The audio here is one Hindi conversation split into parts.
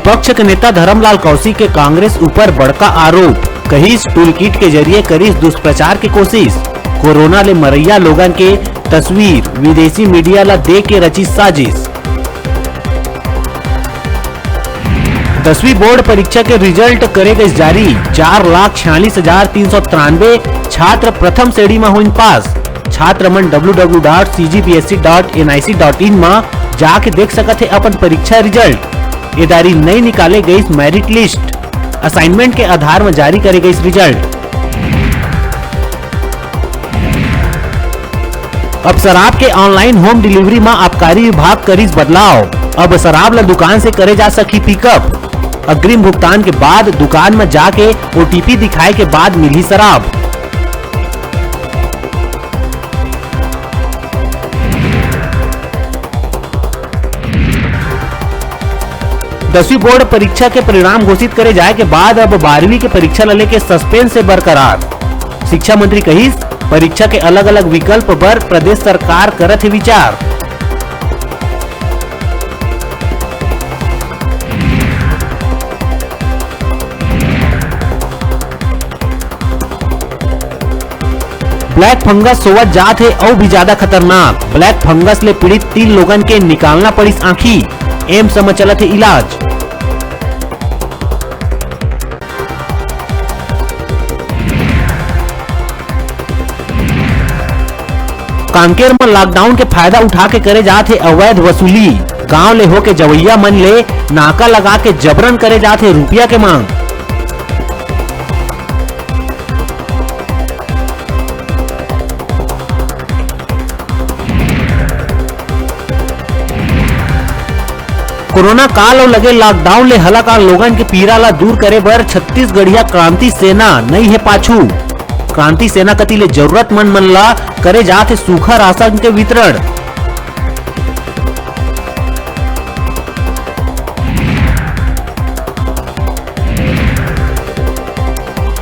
विपक्ष के नेता धर्मलाल कौशिक के कांग्रेस ऊपर बड़का आरोप, कहिस टूल किट के जरिए करिस दुष्प्रचार की कोशिश। कोरोना ले मरैया लोगन के तस्वीर विदेशी मीडिया ला दे के रची साजिश। 10वीं बोर्ड परीक्षा के रिजल्ट करे गए जारी, 4,46,393 छात्र प्रथम श्रेणी में हुई पास। छात्र मन www.cgpsc.nic.in में जाके देख सकत है अपन परीक्षा रिजल्ट। ये तारीख नहीं निकाले गई मेरिट लिस्ट, असाइनमेंट के आधार में जारी करे गई रिजल्ट। अब शराब के ऑनलाइन होम डिलीवरी में आबकारी विभाग करीस बदलाव। अब शराब ला दुकान से करे जा सकी पिकअप। अग्रिम भुगतान के बाद दुकान में जाके OTP दिखाए के बाद मिली शराब। दसवीं बोर्ड परीक्षा के परिणाम घोषित करे जाए के बाद अब 12वीं के परीक्षा ला लेके सस्पेंस से बरकरार। शिक्षा मंत्री कहिस परीक्षा के अलग अलग विकल्प पर प्रदेश सरकार करत है विचार। ब्लैक फंगस सोवत जात है और भी ज्यादा खतरनाक। ब्लैक फंगस ले पीड़ित 3 लोगन के निकालना पड़िस आँखी, एम्स में चलत है इलाज। कांकेर में लॉकडाउन के फायदा उठा के करे जाते अवैध वसूली। गांव ले होके जवैया मन ले नाका लगा के जबरन करे जाते रुपया के मांग। कोरोना काल और लगे लॉकडाउन ले हलाका लोगन के पीड़ा ला दूर करे बर छत्तीसगढ़िया क्रांति सेना नहीं है पाछू। क्रांति सेना कति ले जरूरतमंद मन ला करे जाते सूखा राशन के वितरण।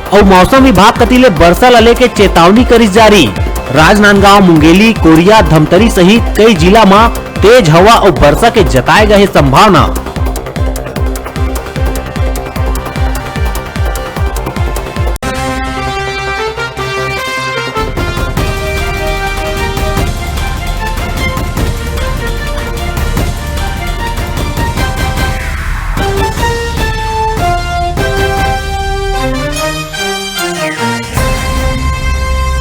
और मौसम विभाग कति ले वर्षा ला लेके चेतावनी करिस जारी। राजनांदगांव, मुंगेली, कोरिया, धमतरी सहित कई जिला में तेज हवा और वर्षा के जताए गए संभावना।